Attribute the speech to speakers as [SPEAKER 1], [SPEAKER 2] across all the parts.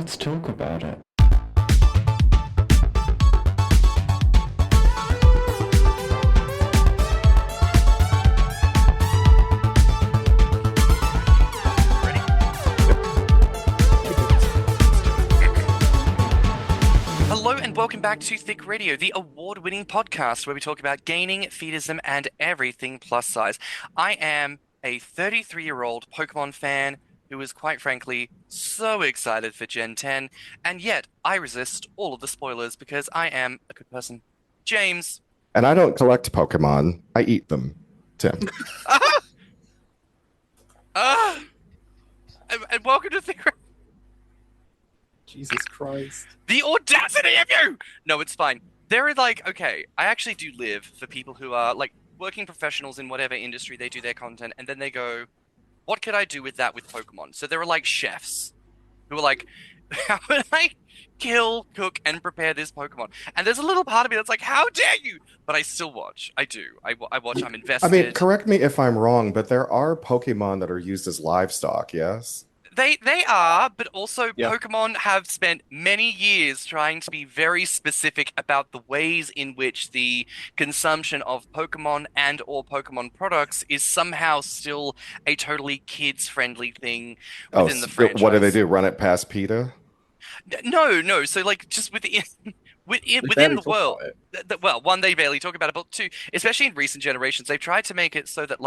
[SPEAKER 1] Let's talk about it.
[SPEAKER 2] Hello and welcome back to Thicc Radio, the award-winning podcast where we talk about gaining, fetishism, and everything plus size. I am a 33-year-old Pokemon fan who is, quite frankly, so excited for Gen 10, and yet I resist all of the spoilers because I am a good person. James.
[SPEAKER 3] And I don't collect Pokemon. I eat them, Tim.
[SPEAKER 2] And welcome to Thicc Radio.
[SPEAKER 4] Jesus Christ.
[SPEAKER 2] The audacity of you! No, it's fine. There are okay, I actually do live for people who are working professionals in whatever industry they do their content, and then they go, what could I do with that with Pokemon? So there are chefs who are like, how would I kill, cook, and prepare this Pokemon? And there's a little part of me that's like, how dare you? But I still watch. I do. I watch. I'm invested.
[SPEAKER 3] I mean, correct me if I'm wrong, but there are Pokemon that are used as livestock, yes?
[SPEAKER 2] They are, but also
[SPEAKER 4] Yeah.
[SPEAKER 2] Pokemon have spent many years trying to be very specific about the ways in which the consumption of Pokemon and or Pokemon products is somehow still a totally kids-friendly thing within the franchise.
[SPEAKER 3] What do they do? Run it past PETA?
[SPEAKER 2] No. So just within
[SPEAKER 4] barely
[SPEAKER 2] the
[SPEAKER 4] talk
[SPEAKER 2] world.
[SPEAKER 4] about
[SPEAKER 2] Well, one, they barely talk about it, but two, especially in recent generations, they've tried to make it so that,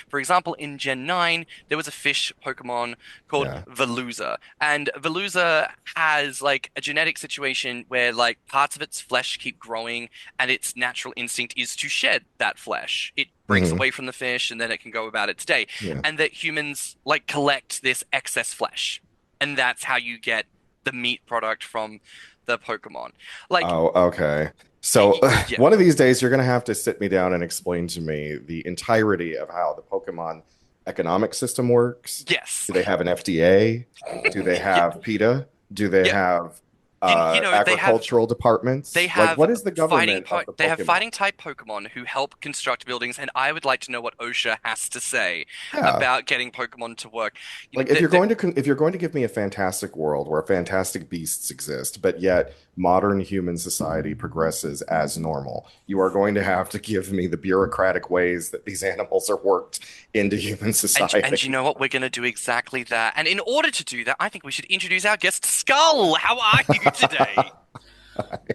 [SPEAKER 2] for example, in Gen 9, there was a fish Pokemon called Veluza. And Veluza has, a genetic situation where, parts of its flesh keep growing, and its natural instinct is to shed that flesh. It breaks away from the fish, and then it can go about its day.
[SPEAKER 3] Yeah.
[SPEAKER 2] And that humans, collect this excess flesh. And that's how you get the meat product from the Pokemon.
[SPEAKER 3] Oh, okay. So
[SPEAKER 2] Yeah.
[SPEAKER 3] one of these days, you're going to have to sit me down and explain to me the entirety of how the Pokemon economic system works.
[SPEAKER 2] Yes.
[SPEAKER 3] Do they have an FDA? Do they have PETA? Do they have agricultural departments?
[SPEAKER 2] They have
[SPEAKER 3] what is the government of the
[SPEAKER 2] They have
[SPEAKER 3] Pokemon?
[SPEAKER 2] fighting type Pokemon who help construct buildings, and I would like to know what OSHA has to say
[SPEAKER 3] Yeah.
[SPEAKER 2] about getting Pokemon to work.
[SPEAKER 3] If you're going to give me a fantastic world where fantastic beasts exist, but yet modern human society progresses as normal, you are going to have to give me the bureaucratic ways that these animals are worked into human society.
[SPEAKER 2] And you know what? We're going to do exactly that. And in order to do that, I think we should introduce our guest, Skull. How are you today?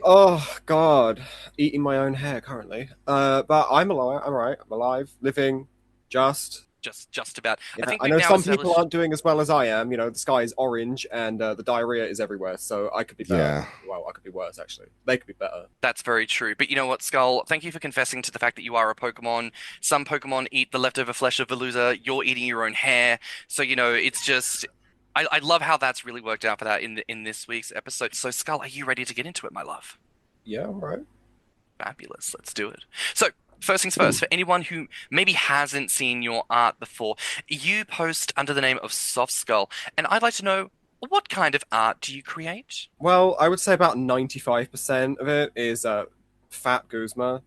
[SPEAKER 4] Oh, God. Eating my own hair currently. But I'm alive. I'm right. I'm alive. Living. Just
[SPEAKER 2] about.
[SPEAKER 4] Yeah,
[SPEAKER 2] think
[SPEAKER 4] I
[SPEAKER 2] we've
[SPEAKER 4] know
[SPEAKER 2] now
[SPEAKER 4] some people
[SPEAKER 2] established-
[SPEAKER 4] aren't doing as well as I am. The sky is orange and the diarrhea is everywhere. So I could be better.
[SPEAKER 3] Yeah.
[SPEAKER 4] Well, I could be worse, actually. They could be better.
[SPEAKER 2] That's very true. But you know what, Skull? Thank you for confessing to the fact that you are a Pokemon. Some Pokemon eat the leftover flesh of Veluza. You're eating your own hair. So, it's just... I love how that's really worked out for that in this week's episode. So, Skull, are you ready to get into it, my love?
[SPEAKER 4] Yeah, all right.
[SPEAKER 2] Fabulous. Let's do it. So, first things first, for anyone who maybe hasn't seen your art before, you post under the name of Softskull, and I'd like to know, what kind of art do you create?
[SPEAKER 4] Well, I would say about 95% of it is Fat Guzma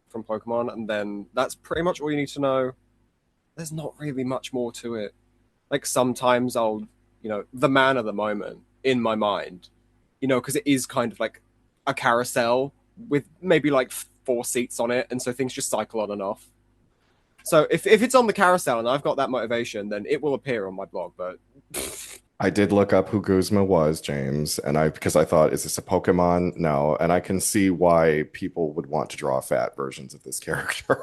[SPEAKER 4] from Pokemon, and then that's pretty much all you need to know. There's not really much more to it. Sometimes I'll, the man of the moment in my mind, because it is kind of like a carousel with maybe 4 seats on it, and so things just cycle on and off. So if it's on the carousel and I've got that motivation, then it will appear on my blog, but...
[SPEAKER 3] I did look up who Guzma was, James, because I thought, is this a Pokemon? No, and I can see why people would want to draw fat versions of this character.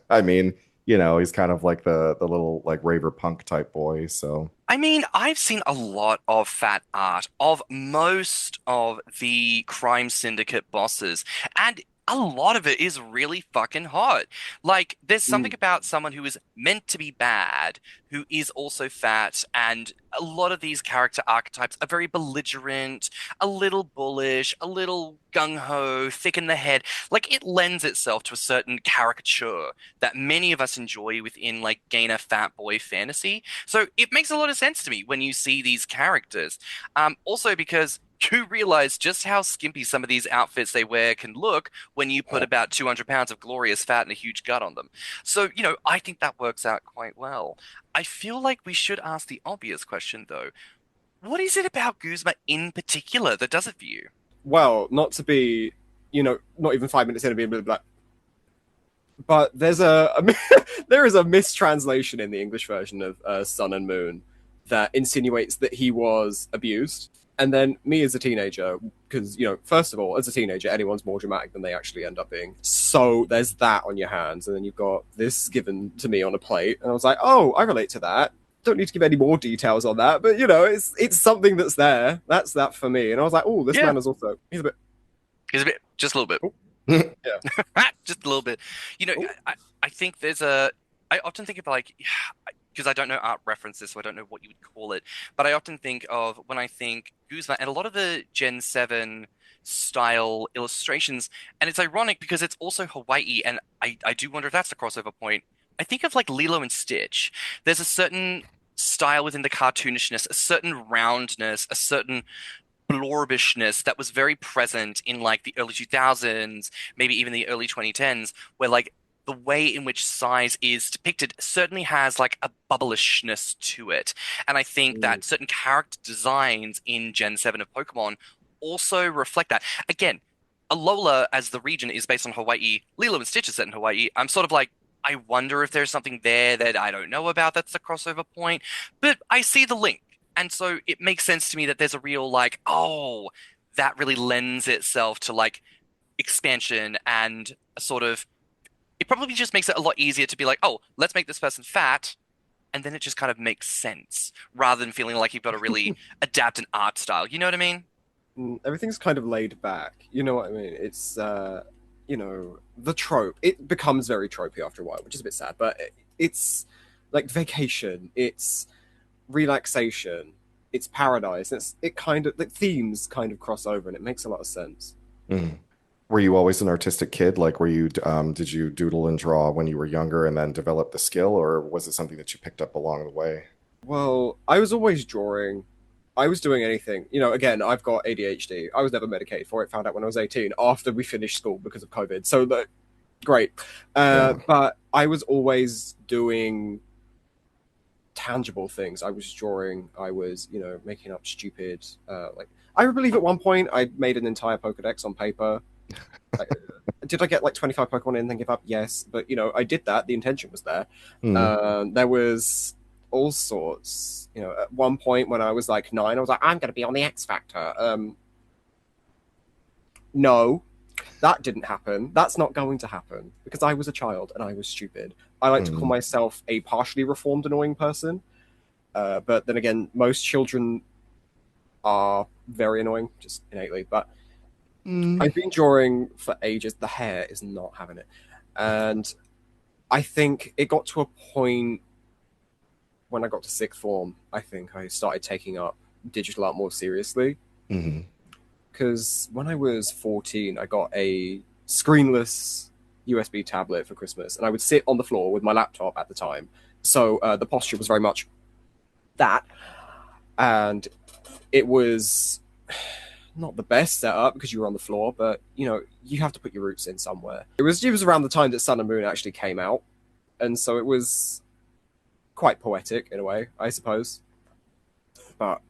[SPEAKER 3] I mean, he's kind of like the little raver punk type boy, so...
[SPEAKER 2] I mean, I've seen a lot of fat art of most of the crime syndicate bosses, and a lot of it is really fucking hot. There's something about someone who is meant to be bad, who is also fat, and a lot of these character archetypes are very belligerent, a little bullish, a little gung-ho, thick in the head. It lends itself to a certain caricature that many of us enjoy within, gainer fat boy fantasy. So it makes a lot of sense to me when you see these characters. Also because you realize just how skimpy some of these outfits they wear can look when you put about 200 pounds of glorious fat and a huge gut on them. So, I think that works out quite well. I feel like we should ask the obvious question, though. what is it about Guzma in particular that does it for you?
[SPEAKER 4] Well, not to be, not even 5 minutes in and being a bit like, but there's there is a mistranslation in the English version of Sun and Moon that insinuates that he was abused. And then me as a teenager, because first of all, as a teenager, anyone's more dramatic than they actually end up being. So there's that on your hands, and then you've got this given to me on a plate, and I was like, oh, I relate to that. Don't need to give any more details on that, but it's something that's there. That's that for me. And I was like, oh, this
[SPEAKER 2] Yeah,
[SPEAKER 4] man is also he's a bit.
[SPEAKER 2] he's a bit, just a little bit.
[SPEAKER 4] Oh, yeah.
[SPEAKER 2] Just a little bit. You know,
[SPEAKER 4] Oh,
[SPEAKER 2] I think I often think of like, because I don't know art references, so I don't know what you would call it, but I often think of when I think Guzma and a lot of the Gen 7 style illustrations, and it's ironic because it's also Hawaii, and I do wonder if that's the crossover point. I think of like Lilo and Stitch. There's a certain style within the cartoonishness, a certain roundness, a certain blorbishness that was very present in like the early 2000s, maybe even the early 2010s, where like the way in which size is depicted certainly has like a bubblishness to it. And I think that certain character designs in Gen 7 of Pokemon also reflect that. Again, Alola as the region is based on Hawaii. Lilo and Stitch is set in Hawaii. I'm sort of like, I wonder if there's something there that I don't know about that's the crossover point, but I see the link. And so it makes sense to me that there's a real like, oh, that really lends itself to like expansion and a sort of it probably just makes it a lot easier to be like, oh, let's make this person fat, and then it just kind of makes sense rather than feeling like you've got to really adapt an art style. You know what I mean?
[SPEAKER 4] Everything's kind of laid back. You know what I mean? It's the trope. It becomes very tropey after a while, which is a bit sad. But it's like vacation. It's relaxation. It's paradise. It kind of the themes kind of cross over, and it makes a lot of sense.
[SPEAKER 3] Mm. Were you always an artistic kid? Like, did you doodle and draw when you were younger and then develop the skill, or was it something that you picked up along the way?
[SPEAKER 4] Well, I was always drawing. I was doing anything. Again, I've got ADHD. I was never medicated for it. Found out when I was 18 after we finished school because of COVID. So, great.
[SPEAKER 3] Yeah.
[SPEAKER 4] But I was always doing tangible things. I was drawing. I was, making up stupid. I believe at one point I made an entire Pokedex on paper. Like, did I get like 25 Pokemon in and then give up? Yes. But, I did that. The intention was there. There was all sorts. At one point when I was like 9, I was like, I'm going to be on the X Factor. No, that didn't happen. That's not going to happen because I was a child and I was stupid. I like to call myself a partially reformed annoying person. But then again, most children are very annoying, just innately. But I've been drawing for ages. The hair is not having it. And I think it got to a point when I got to sixth form, I think I started taking up digital art more seriously. Because when I was 14, I got a screenless USB tablet for Christmas, and I would sit on the floor with my laptop at the time. So the posture was very much that. And it was not the best setup because you were on the floor, but you have to put your roots in somewhere. It was around the time that Sun and Moon actually came out, and so it was quite poetic in a way, I suppose. But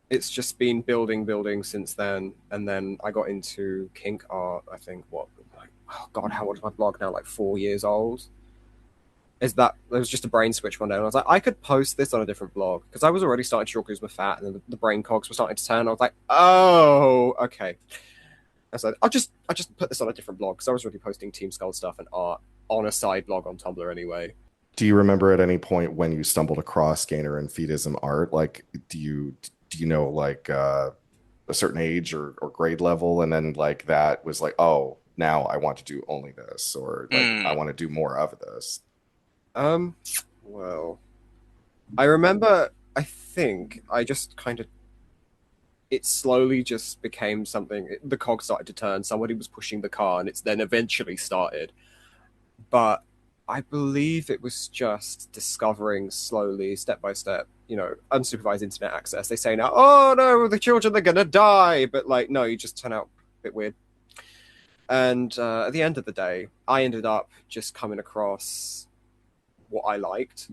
[SPEAKER 4] it's just been building since then, and then I got into kink art. I think oh god, how old is my blog now? Like 4 years old. There was just a brain switch one day, and I was like, I could post this on a different blog because I was already starting to draw Guzma fat, and then the brain cogs were starting to turn. I was like, oh, okay. I said, I'll just put this on a different blog because I was already posting Team Skull stuff and art on a side blog on Tumblr anyway.
[SPEAKER 3] Do you remember at any point when you stumbled across Gainer and Fetism art? Like, do you know like a certain age or grade level, and then like that was like, oh, now I want to do only this, or like I want to do more of this?
[SPEAKER 4] Well, I remember, I think I just kind of, it slowly just became something, the cog started to turn, somebody was pushing the car, and it's then eventually started. But I believe it was just discovering slowly, step by step, unsupervised internet access. They say now, oh no, the children, they're going to die. But like, no, you just turn out a bit weird. And at the end of the day, I ended up just coming across what I liked.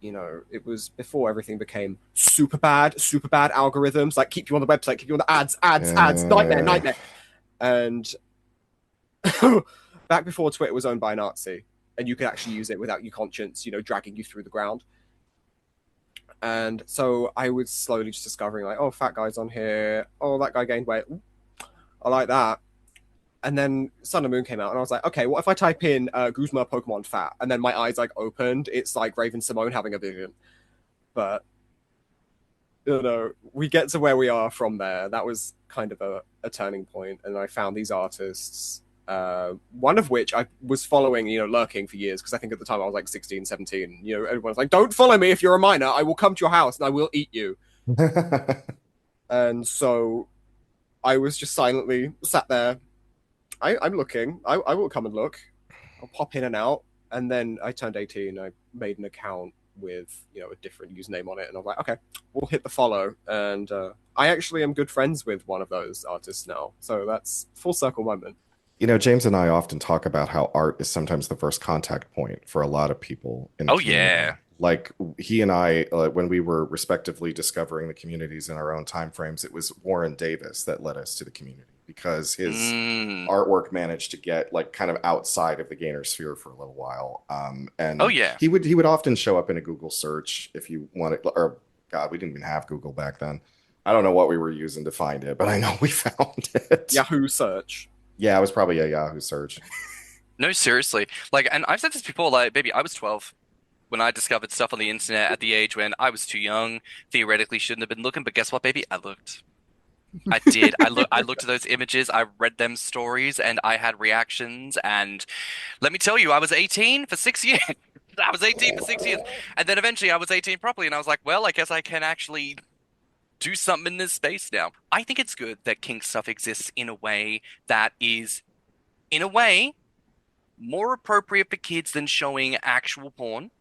[SPEAKER 4] it was before everything became super bad algorithms, like keep you on the website, keep you on the ads, nightmare,
[SPEAKER 3] Uh,
[SPEAKER 4] nightmare. And back before Twitter was owned by a Nazi, and you could actually use it without your conscience, dragging you through the ground. And so I was slowly just discovering, like, oh, fat guy's on here. Oh, that guy gained weight. Ooh, I like that. And then Sun and Moon came out, and I was like, okay, what if I type in Guzma Pokemon fat? And then my eyes like opened. It's like Raven Simone having a vision. But we get to where we are from there. That was kind of a turning point, and I found these artists. One of which I was following, lurking for years, because I think at the time I was like 16, 17. Everyone's like, don't follow me if you're a minor. I will come to your house and I will eat you. And so I was just silently sat there. I'm looking. I will come and look. I'll pop in and out. And then I turned 18. I made an account with, a different username on it. And I was like, okay, we'll hit the follow. And I actually am good friends with one of those artists now. So that's full circle moment.
[SPEAKER 3] James and I often talk about how art is sometimes the first contact point for a lot of people in the
[SPEAKER 2] Oh
[SPEAKER 3] community.
[SPEAKER 2] yeah.
[SPEAKER 3] Like he and I, when we were respectively discovering the communities in our own time frames, it was Warren Davis that led us to the community because his artwork managed to get like kind of outside of the gainer sphere for a little while. And
[SPEAKER 2] Oh yeah.
[SPEAKER 3] he would often show up in a Google search if you wanted, or God, we didn't even have Google back then. I don't know what we were using to find it, but I know we found it.
[SPEAKER 4] Yahoo search.
[SPEAKER 3] Yeah, it was probably a Yahoo search.
[SPEAKER 2] No, seriously. Like, and I've said this before, like, baby, I was 12 when I discovered stuff on the internet at the age when I was too young, theoretically shouldn't have been looking, but guess what, baby? I looked. I did. I looked at those images, I read them stories, and I had reactions. And let me tell you, I was 18 for 6 years. I was 18 for 6 years. And then eventually I was 18 properly, and I was like, well, I guess I can actually do something in this space now. I think it's good that kink stuff exists in a way that is, in a way, more appropriate for kids than showing actual porn,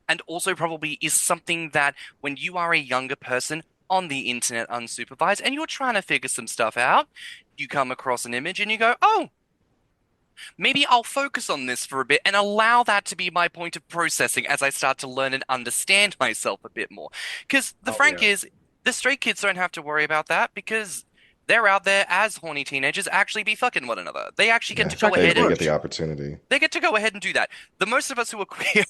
[SPEAKER 2] and also probably is something that when you are a younger person on the internet unsupervised and you're trying to figure some stuff out, you come across an image and you go, oh, maybe I'll focus on this for a bit and allow that to be my point of processing as I start to learn and understand myself a bit more. Because the frank is, the straight kids don't have to worry about that because they're out there as horny teenagers actually be fucking one another. They actually get to go ahead
[SPEAKER 3] They
[SPEAKER 2] and
[SPEAKER 3] get the opportunity.
[SPEAKER 2] they get to go ahead and do that. The most of us who are queer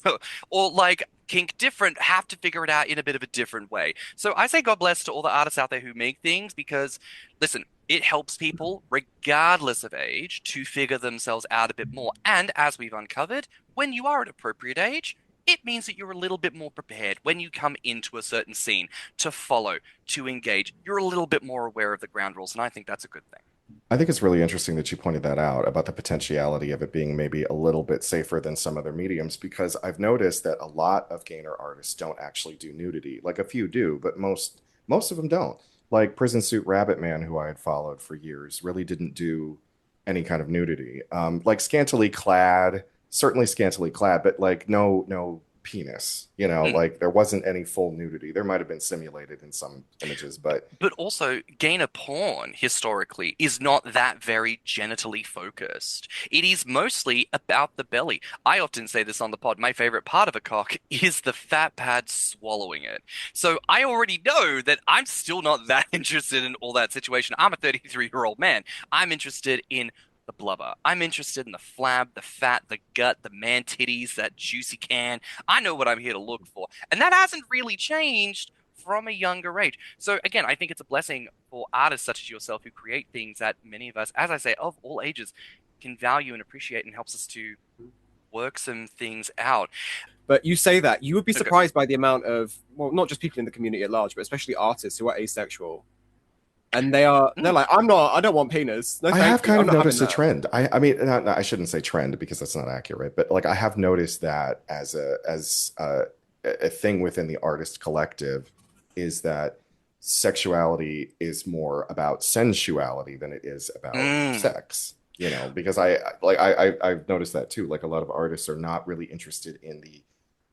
[SPEAKER 2] or like kink different have to figure it out in a bit of a different way. So I say God bless to all the artists out there who make things because, listen, it helps people, regardless of age, to figure themselves out a bit more. And as we've uncovered, when you are at appropriate age, it means that you're a little bit more prepared when you come into a certain scene to follow, to engage. You're a little bit more aware of the ground rules, and I think that's a good thing.
[SPEAKER 3] I think it's really interesting that you pointed that out about the potentiality of it being maybe a little bit safer than some other mediums, because I've noticed that a lot of gainer artists don't actually do nudity. Like a few do, but most of them don't. Like Prison Suit Rabbit Man, who I had followed for years, really didn't do any kind of nudity. Like scantily clad, certainly scantily clad, but like no penis, like there wasn't any full nudity. There might have been simulated in some images, but
[SPEAKER 2] also gainer porn historically is not that very genitally focused. It is mostly about the belly. I often say this on the pod. My favorite part of a cock is the fat pad swallowing it. So I already know that I'm still not that interested in all that situation. I'm a 33-year-old man. I'm interested in the blubber. I'm interested in the flab, the fat, the gut, the man titties, that juicy can. I know what I'm here to look for. And that hasn't really changed from a younger age. So again, I think it's a blessing for artists such as yourself who create things that many of us, as I say, of all ages, can value and appreciate and helps us to work some things out.
[SPEAKER 4] But you say that, you would be surprised by the amount of, well, not just people in the community at large, but especially artists who are asexual. And they're like, I don't want penis. No,
[SPEAKER 3] I have kind of noticed a
[SPEAKER 4] that.
[SPEAKER 3] trend. I mean, I shouldn't say trend because that's not accurate, but like I have noticed that as a thing within the artist collective is that sexuality is more about sensuality than it is about sex. Because I've noticed that too. Like a lot of artists are not really interested in the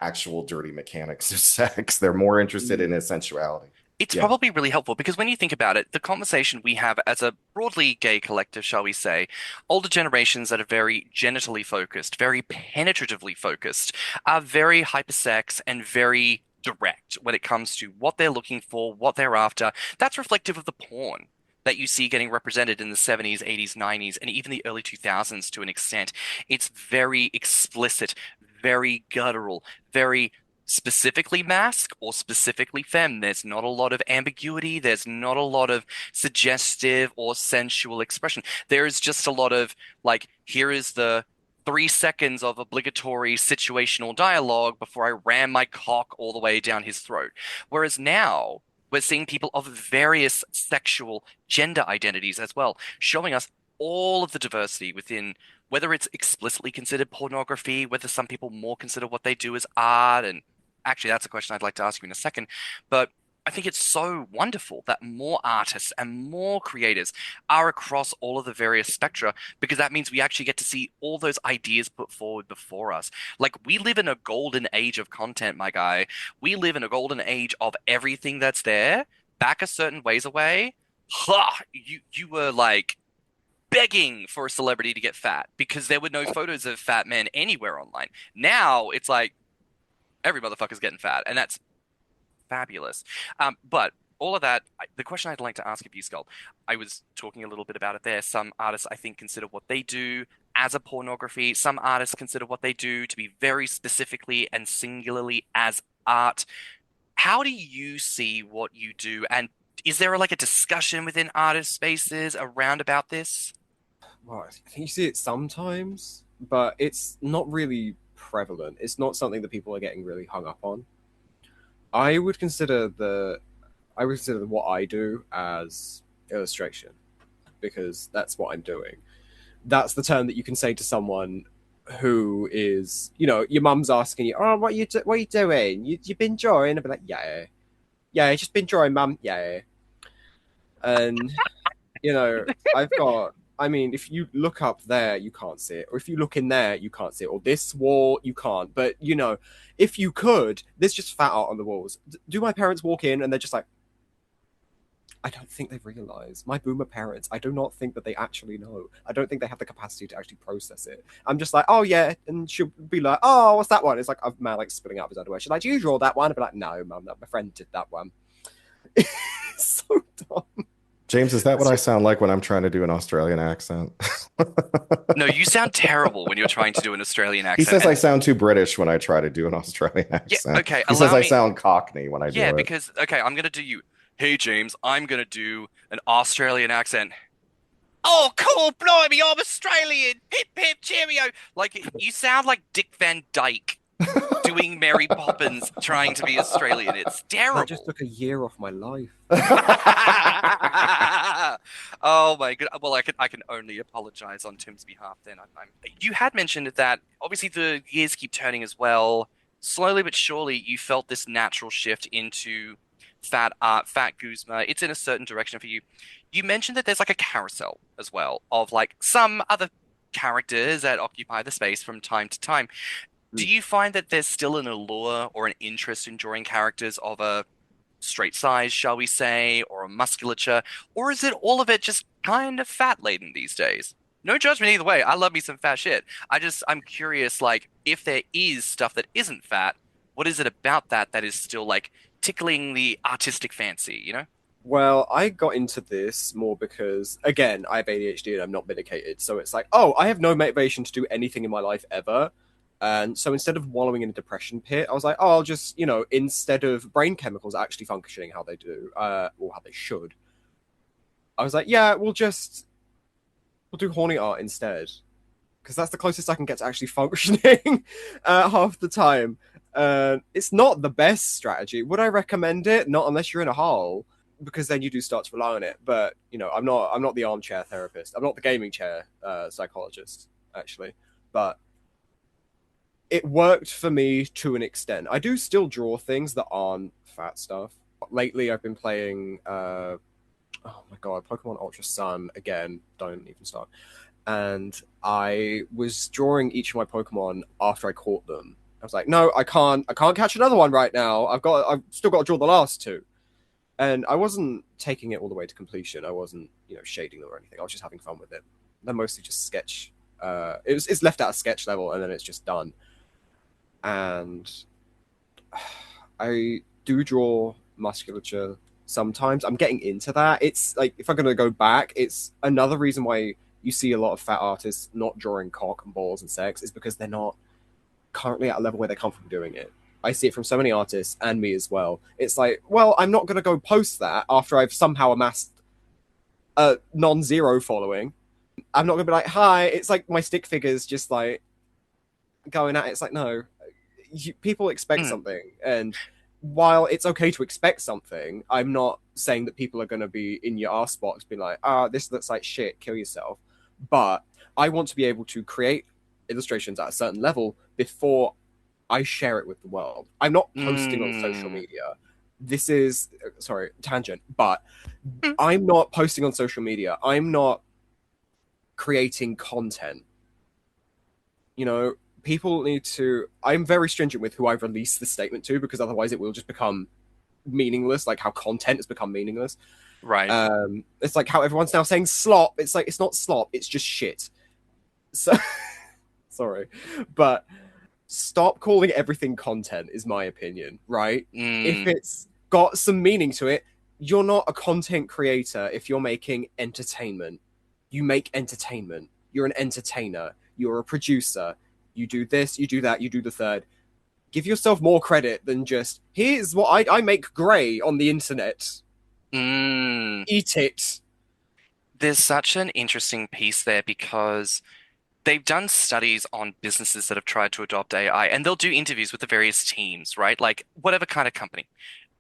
[SPEAKER 3] actual dirty mechanics of sex. They're more interested in its sensuality.
[SPEAKER 2] It's probably really helpful because when you think about it, the conversation we have as a broadly gay collective, shall we say, older generations that are very genitally focused, very penetratively focused, are very hypersex and very direct when it comes to what they're looking for, what they're after. That's reflective of the porn that you see getting represented in the 70s, 80s, 90s, and even the early 2000s to an extent. It's very explicit, very guttural, very specifically masc or specifically femme. There's not a lot of ambiguity. There's not a lot of suggestive or sensual expression. There is just a lot of like, here is the 3 seconds of obligatory situational dialogue before I ram my cock all the way down his throat. Whereas now, we're seeing people of various sexual gender identities as well, showing us all of the diversity within whether it's explicitly considered pornography, whether some people more consider what they do as art. And actually, that's a question I'd like to ask you in a second. But I think it's so wonderful that more artists and more creators are across all of the various spectra, because that means we actually get to see all those ideas put forward before us. Like, we live in a golden age of content, my guy. We live in a golden age of everything that's there. Back a certain ways away, you were like begging for a celebrity to get fat because there were no photos of fat men anywhere online. Now it's like every motherfucker's getting fat, and that's fabulous. But all of that, the question I'd like to ask of you, Skull, I was talking a little bit about it there. Some artists, I think, consider what they do as a pornography. Some artists consider what they do to be very specifically and singularly as art. How do you see what you do? And is there like a discussion within artist spaces around about this?
[SPEAKER 4] Well, I think you see it sometimes, but it's not really prevalent. It's not something that people are getting really hung up on. I would consider what I do as illustration, because that's what I'm doing. That's the term that you can say to someone who is, your mum's asking you, "Oh, what are you doing? You've been drawing?" I'd be like, "Yeah, just been drawing, mum. Yeah." And I've got. I mean, if you look up there, you can't see it. Or if you look in there, you can't see it. Or this wall, you can't. But, if you could, there's just fat art on the walls. Do my parents walk in and they're just like, I don't think they realize. My boomer parents, I do not think that they actually know. I don't think they have the capacity to actually process it. I'm just like, oh, yeah. And she'll be like, oh, what's that one? It's like a man like spilling out of his underwear. She's like, do you draw that one? I'd be like, no, mum, my friend did that one. It's so dumb.
[SPEAKER 3] James, is that what I sound like when I'm trying to do an Australian accent?
[SPEAKER 2] No, you sound terrible when you're trying to do an Australian accent.
[SPEAKER 3] He says I sound too British when I try to do an Australian accent.
[SPEAKER 2] Yeah, okay.
[SPEAKER 3] He says I sound Cockney when I do it.
[SPEAKER 2] Yeah, because, okay, I'm going to do you. Hey, James, I'm going to do an Australian accent. Oh, cool, blimey, I'm Australian. Hip, hip, cheerio. Like, you sound like Dick Van Dyke doing Mary Poppins trying to be Australian. It's terrible.
[SPEAKER 4] That just took a year off my life.
[SPEAKER 2] Oh my god. Well, I can only apologize on Tim's behalf then. You had mentioned that obviously the years keep turning as well. Slowly but surely, you felt this natural shift into fat art, fat Guzma. It's in a certain direction for you. You mentioned that there's like a carousel as well of like some other characters that occupy the space from time to time. Do you find that there's still an allure or an interest in drawing characters of a straight size, shall we say, or a musculature, or is it all of it just kind of fat laden these days? No judgment either way. I love me some fat shit. I'm curious, like, if there is stuff that isn't fat, what is it about that is still like tickling the artistic fancy, you know?
[SPEAKER 4] Well, I got into this more because, again, I have ADHD and I'm not medicated. So it's like, oh, I have no motivation to do anything in my life ever. And so instead of wallowing in a depression pit, I was like, oh, I'll just, instead of brain chemicals actually functioning how they do, or how they should, I was like, yeah, we'll do horny art instead. Because that's the closest I can get to actually functioning half the time. It's not the best strategy. Would I recommend it? Not unless you're in a hole, because then you do start to rely on it. But, I'm not the armchair therapist. I'm not the gaming chair psychologist, actually. But it worked for me to an extent. I do still draw things that aren't fat stuff. Lately, I've been playing, oh my god, Pokemon Ultra Sun again. Don't even start. And I was drawing each of my Pokemon after I caught them. I was like, no, I can't catch another one right now. I've still got to draw the last two. And I wasn't taking it all the way to completion. I wasn't, shading them or anything. I was just having fun with it. They're mostly just sketch. It's left at a sketch level and then it's just done. And I do draw musculature sometimes. I'm getting into that. It's like, if I'm going to go back, it's another reason why you see a lot of fat artists not drawing cock and balls and sex is because they're not currently at a level where they're comfortable doing it. I see it from so many artists and me as well. It's like, well, I'm not going to go post that after I've somehow amassed a non-zero following. I'm not going to be like, hi. It's like my stick figures just like going at it. It's like, no, people expect something. And while it's okay to expect something, I'm not saying that people are going to be in your ass box, be like, this looks like shit, kill yourself. But I want to be able to create illustrations at a certain level before I share it with the world. I'm not posting on social media. This is, sorry, tangent, but I'm not posting on social media. I'm not creating content. You know, people need to, I'm very stringent with who I release the statement to, because otherwise it will just become meaningless, like how content has become meaningless.
[SPEAKER 2] Right.
[SPEAKER 4] It's like how everyone's now saying slop. It's like, it's not slop, it's just shit. So, sorry. But stop calling everything content, is my opinion, right? If it's got some meaning to it, you're not a content creator if you're making entertainment. You make entertainment. You're an entertainer. You're a producer. You do this, you do that, you do the third. Give yourself more credit than just, here's what I make grey on the internet. Eat it.
[SPEAKER 2] There's such an interesting piece there because they've done studies on businesses that have tried to adopt AI, and they'll do interviews with the various teams, right? Like whatever kind of company.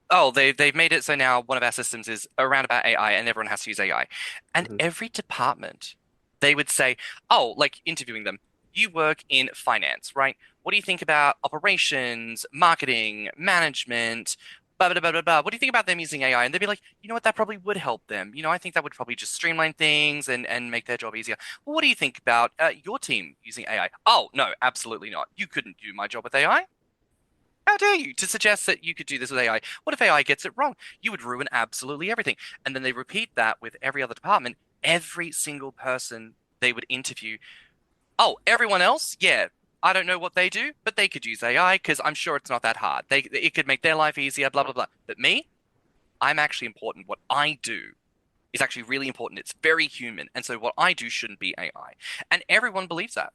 [SPEAKER 2] Oh, they've made it so now one of our systems is around about AI and everyone has to use AI. And every department, they would say, oh, like interviewing them, you work in finance, right? What do you think about operations, marketing, management, blah, blah, blah, blah, blah. What do you think about them using AI? And they'd be like, you know what, that probably would help them. You know, I think that would probably just streamline things and make their job easier. Well, what do you think about your team using AI? Oh, no, absolutely not. You couldn't do my job with AI. How dare you to suggest that you could do this with AI? What if AI gets it wrong? You would ruin absolutely everything. And then they repeat that with every other department. Every single person they would interview. Oh, everyone else? Yeah, I don't know what they do, but they could use AI because I'm sure it's not that hard. It could make their life easier, blah, blah, blah. But me, I'm actually important. What I do is actually really important. It's very human. And so what I do shouldn't be AI. And everyone believes that.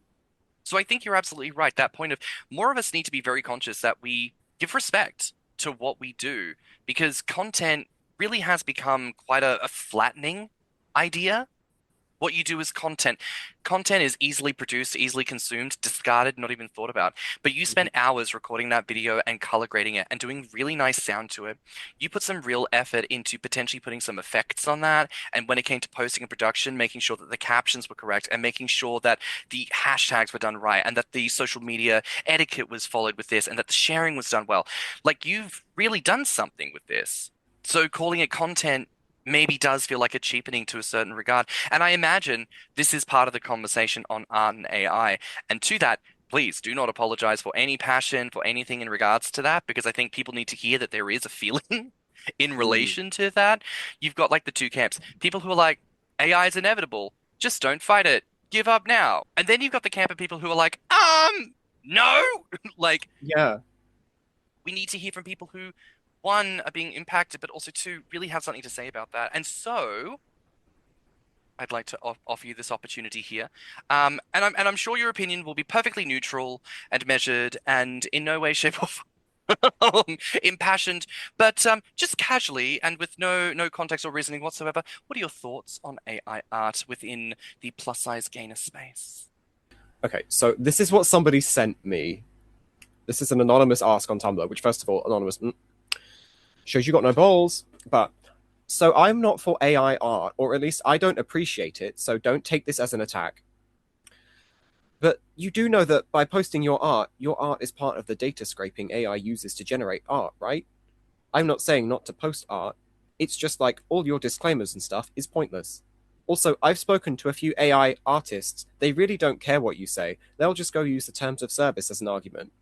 [SPEAKER 2] So I think you're absolutely right. That point of more of us need to be very conscious that we give respect to what we do because content really has become quite a flattening idea. What you do is content. Content is easily produced, easily consumed, discarded, not even thought about. But you spend hours recording that video and color grading it and doing really nice sound to it. You put some real effort into potentially putting some effects on that. And when it came to posting and production, making sure that the captions were correct and making sure that the hashtags were done right and that the social media etiquette was followed with this and that the sharing was done well. Like you've really done something with this. So calling it content maybe does feel like a cheapening to a certain regard. And I imagine this is part of the conversation on art and AI. And to that, please do not apologize for any passion, for anything in regards to that, because I think people need to hear that there is a feeling in relation to that. You've got like the two camps. People who are like, AI is inevitable. Just don't fight it. Give up now. And then you've got the camp of people who are like, no. Like,
[SPEAKER 4] Yeah.
[SPEAKER 2] we need to hear from people who one, are being impacted, but also two, really have something to say about that. And so I'd like to offer you this opportunity here. And I'm sure your opinion will be perfectly neutral and measured and in no way, shape, or form impassioned, but just casually and with no context or reasoning whatsoever, what are your thoughts on AI art within the plus size gainer space?
[SPEAKER 4] Okay, so this is what somebody sent me. This is an anonymous ask on Tumblr, which, first of all, anonymous shows you got no balls. But so I'm not for AI art, or at least I don't appreciate it, so don't take this as an attack. But you do know that by posting your art is part of the data scraping AI uses to generate art, right? I'm not saying not to post art. It's just like all your disclaimers and stuff is pointless. Also, I've spoken to a few AI artists. They really don't care what you say. They'll just go use the terms of service as an argument.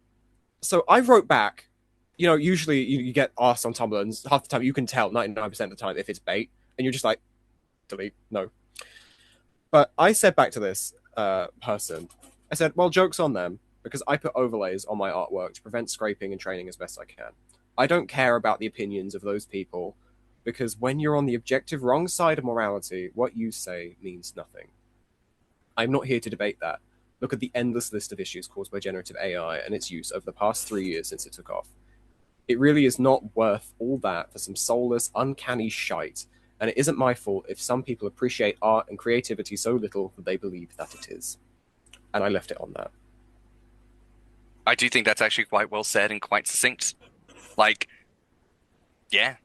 [SPEAKER 4] So I wrote back, you know, usually you get asked on Tumblr, and half the time you can tell 99% of the time if it's bait, and you're just like, delete, no. But I said back to this person, I said, well, joke's on them, because I put overlays on my artwork to prevent scraping and training as best I can. I don't care about the opinions of those people, because when you're on the objective wrong side of morality, what you say means nothing. I'm not here to debate that. Look at the endless list of issues caused by generative AI and its use over the past 3 years since it took off. It really is not worth all that for some soulless, uncanny shite, and it isn't my fault if some people appreciate art and creativity so little that they believe that it is. And I left it on that.
[SPEAKER 2] I do think that's actually quite well said and quite succinct. Like, yeah.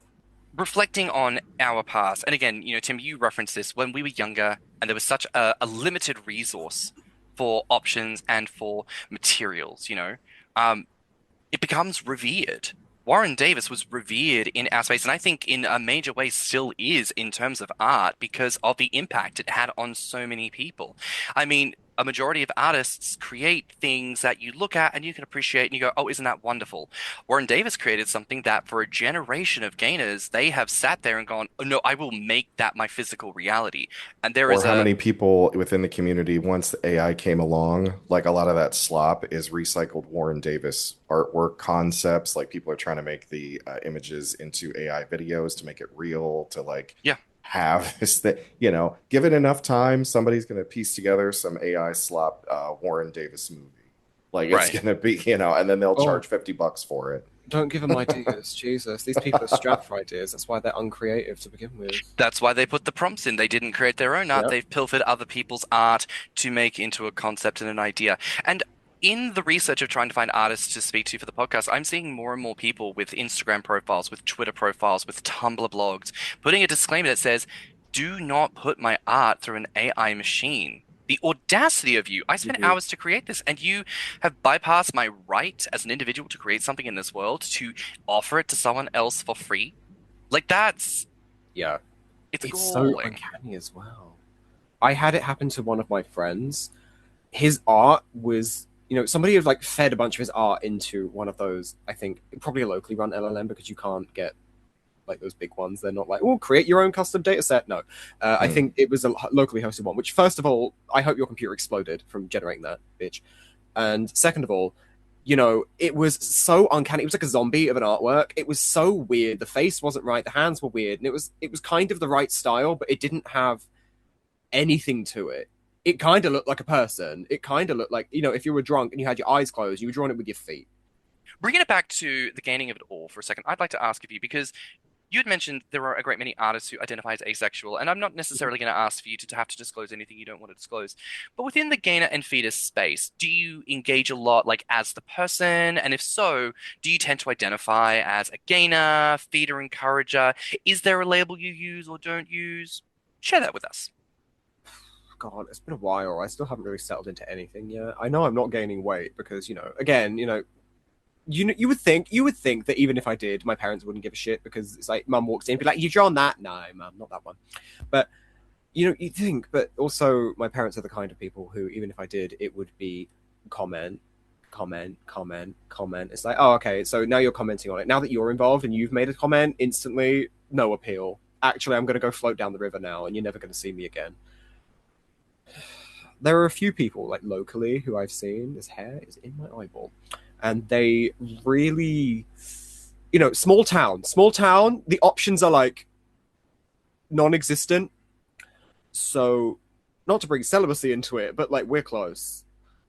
[SPEAKER 2] Reflecting on our past, and again, Tim, you referenced this when we were younger, and there was such a limited resource for options and for materials. It becomes revered. Warren Davis was revered in our space, and I think in a major way still is in terms of art because of the impact it had on so many people. I mean, a majority of artists create things that you look at and you can appreciate and you go, oh, isn't that wonderful? Warren Davis created something that for a generation of gainers, they have sat there and gone, oh, no, I will make that my physical reality. And there
[SPEAKER 3] Or
[SPEAKER 2] is
[SPEAKER 3] how
[SPEAKER 2] a
[SPEAKER 3] many people within the community, once the AI came along, like a lot of that slop is recycled Warren Davis artwork concepts. Like people are trying to make the images into AI videos to make it real, to like
[SPEAKER 2] yeah.
[SPEAKER 3] have this that give it enough time, somebody's going to piece together some AI slop Warren Davis movie. Like it's
[SPEAKER 2] Right.
[SPEAKER 3] going to be, and then they'll
[SPEAKER 4] Oh.
[SPEAKER 3] charge $50 for it.
[SPEAKER 4] Don't give them ideas, Jesus. These people are strapped for ideas. That's why they're uncreative to begin with.
[SPEAKER 2] That's why they put the prompts in. They didn't create their own art.
[SPEAKER 4] Yep.
[SPEAKER 2] They've pilfered other people's art to make into a concept and an idea. And in the research of trying to find artists to speak to for the podcast, I'm seeing more and more people with Instagram profiles, with Twitter profiles, with Tumblr blogs, putting a disclaimer that says, do not put my art through an AI machine. The audacity of you. I spent hours to create this, and you have bypassed my right as an individual to create something in this world to offer it to someone else for free. Like, that's...
[SPEAKER 4] Yeah.
[SPEAKER 2] It's
[SPEAKER 4] so
[SPEAKER 2] galling.
[SPEAKER 4] uncanny as well. I had it happen to one of my friends. His art was, somebody had like fed a bunch of his art into one of those, I think, probably a locally run LLM, because you can't get like those big ones. They're not like, oh, create your own custom data set. No. I think it was a locally hosted one, which first of all, I hope your computer exploded from generating that, bitch. And second of all, it was so uncanny. It was like a zombie of an artwork. It was so weird. The face wasn't right. The hands were weird. And it was kind of the right style, but it didn't have anything to it. It kind of looked like a person. It kind of looked like, if you were drunk and you had your eyes closed, you were drawing it with your feet.
[SPEAKER 2] Bringing it back to the gaining of it all for a second, I'd like to ask of you, because you had mentioned there are a great many artists who identify as asexual, and I'm not necessarily going to ask for you to have to disclose anything you don't want to disclose. But within the gainer and fetus space, do you engage a lot like as the person? And if so, do you tend to identify as a gainer, feeder, encourager? Is there a label you use or don't use? Share that with us.
[SPEAKER 4] God, it's been a while. I still haven't really settled into anything yet. I know I'm not gaining weight because, again, you would think that even if I did, my parents wouldn't give a shit, because it's like mum walks in and be like, you drawn that? No, mum, not that one. But you think, but also my parents are the kind of people who, even if I did, it would be comment. It's like, oh, okay, so now you're commenting on it. Now that you're involved and you've made a comment, instantly no appeal. Actually, I'm going to go float down the river now and you're never going to see me again. There are a few people like locally who I've seen, this hair is in my eyeball, and they really, small town, the options are like non-existent. So not to bring celibacy into it, but like we're close.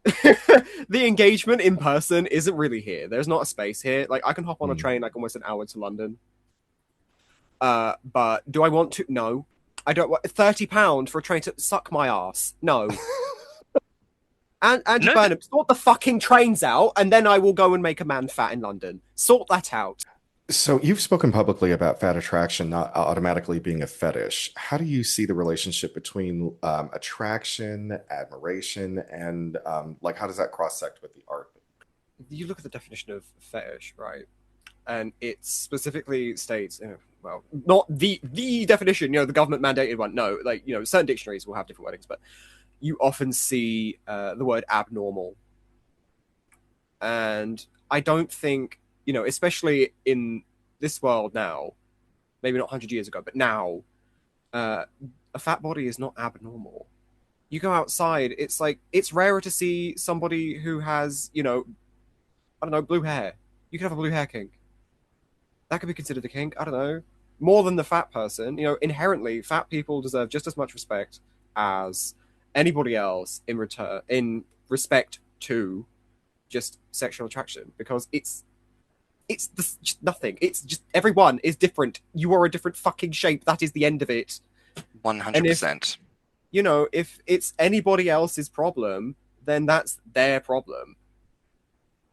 [SPEAKER 4] The engagement in person isn't really here. There's not a space here. Like I can hop on a train like almost an hour to London. But do I want to? No. I don't want £30 for a train to suck my ass. No. And Andy Burnham, sort the fucking trains out, and then I will go and make a man fat in London. Sort that out.
[SPEAKER 3] So you've spoken publicly about fat attraction not automatically being a fetish. How do you see the relationship between attraction, admiration, and like how does that cross-sect with the art?
[SPEAKER 4] You look at the definition of fetish, right? And it specifically states, well, not the definition, the government mandated one. No, like, certain dictionaries will have different wordings, but you often see the word abnormal. And I don't think, especially in this world now, maybe not 100 years ago, but now, a fat body is not abnormal. You go outside, it's like, it's rarer to see somebody who has, I don't know, blue hair. You can have a blue hair kink. that could be considered a kink. I don't know. More than the fat person. You know, inherently, fat people deserve just as much respect as anybody else in return, in respect to just sexual attraction, because just nothing. It's just everyone is different. You are a different fucking shape. That is the end of it. And if
[SPEAKER 2] 100%.
[SPEAKER 4] you know, if it's anybody else's problem, then that's their problem.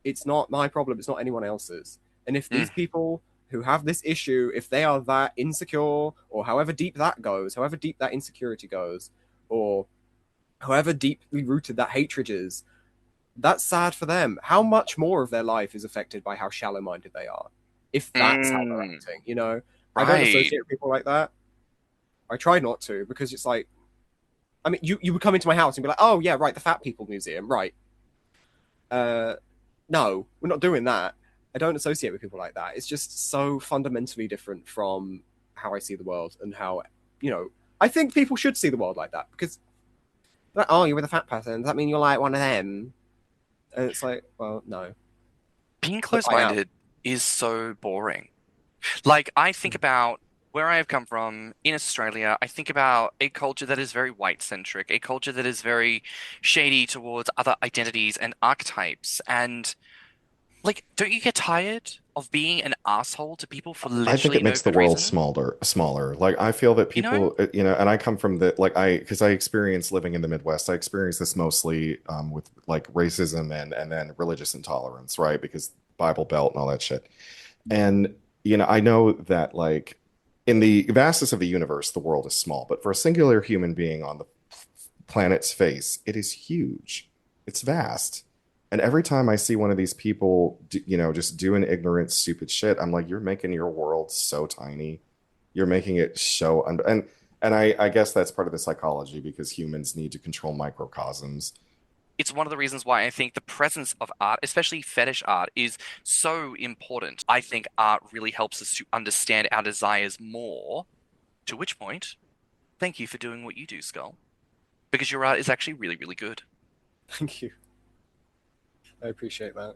[SPEAKER 4] It's not my problem. It's not anyone else's. And if these people who have this issue, if they are that insecure, or however deep that goes, however deep that insecurity goes, or however deeply rooted that hatred is, that's sad for them. How much more of their life is affected by how shallow-minded they are, if that's how they're acting, you know? I don't
[SPEAKER 2] Right.
[SPEAKER 4] associate with people like that. I try not to, because it's like, I mean, you would come into my house and be like, oh, yeah, right, the Fat People Museum, right. No, we're not doing that. I don't associate with people like that. It's just so fundamentally different from how I see the world and how, you know, I think people should see the world like that, because, like, oh, you're with a fat person. Does that mean you're like one of them? And it's like, well, no.
[SPEAKER 2] Being
[SPEAKER 4] But I am.
[SPEAKER 2] close-minded is so boring. Like, I think about where I have come from in Australia. I think about a culture that is very white-centric, a culture that is very shady towards other identities and archetypes. And, like, don't you get tired of being an asshole to people for
[SPEAKER 3] I think
[SPEAKER 2] literally
[SPEAKER 3] it
[SPEAKER 2] no
[SPEAKER 3] makes the
[SPEAKER 2] good
[SPEAKER 3] world
[SPEAKER 2] reason?
[SPEAKER 3] smaller. Like I feel that
[SPEAKER 2] You know?
[SPEAKER 3] people, you know, and I come from the like because I experience living in the Midwest. I experience this mostly with like racism and then religious intolerance, right? Because Bible Belt and all that shit. And you know, I know that like in the vastness of the universe, the world is small, but for a singular human being on the planet's face, it is huge. It's vast. And every time I see one of these people, you know, just doing ignorant, stupid shit, I'm like, you're making your world so tiny. You're making it so and I guess that's part of the psychology because humans need to control microcosms.
[SPEAKER 2] It's one of the reasons why I think the presence of art, especially fetish art, is so important. I think art really helps us to understand our desires more, to which point, thank you for doing what you do, Skull, because your art is actually really, really good.
[SPEAKER 4] Thank you. I appreciate that.